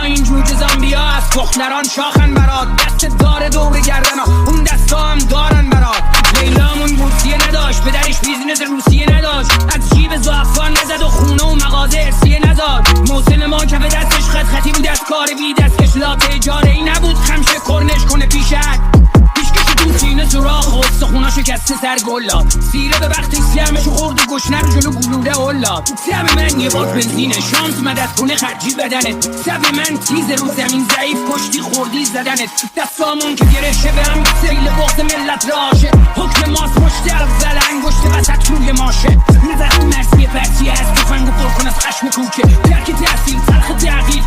این جوجه زامبیا از کخلران شاخن برات، دست داره دور گردن ها اون دستا هم دارن برات. لیلامون بورسیه نداشت، پدرش بیزینس روسیه نداشت، از جیب زعفان نزد و خونه و مغازه ارسیه نزاد. محسن ما کف دستش خطی بود از کار بی دستکش، لاته اجاره ای نبود خمشه کرنش کنه پیشک. پیشکش تو سینه سراخ و استخونا شکسته سر گلا، سیره به وقتی سیمشو خورد و گشنه رو جلو گلوله اولا. سب من یه بار بنزینه، شانس مدد کنه خرجی بدنت. سب من تیز رو زمین ضعیف کشتی خوردی زدنت. دستامون که گرشه به هم سیل بغض ملت راشه، حکم ماست مشت افضل انگشت وسط روی ماشه. نزد مرسی پرسی هست تفنگو پر کن از خشم کوکه، درک تحصیل تلخ تغییر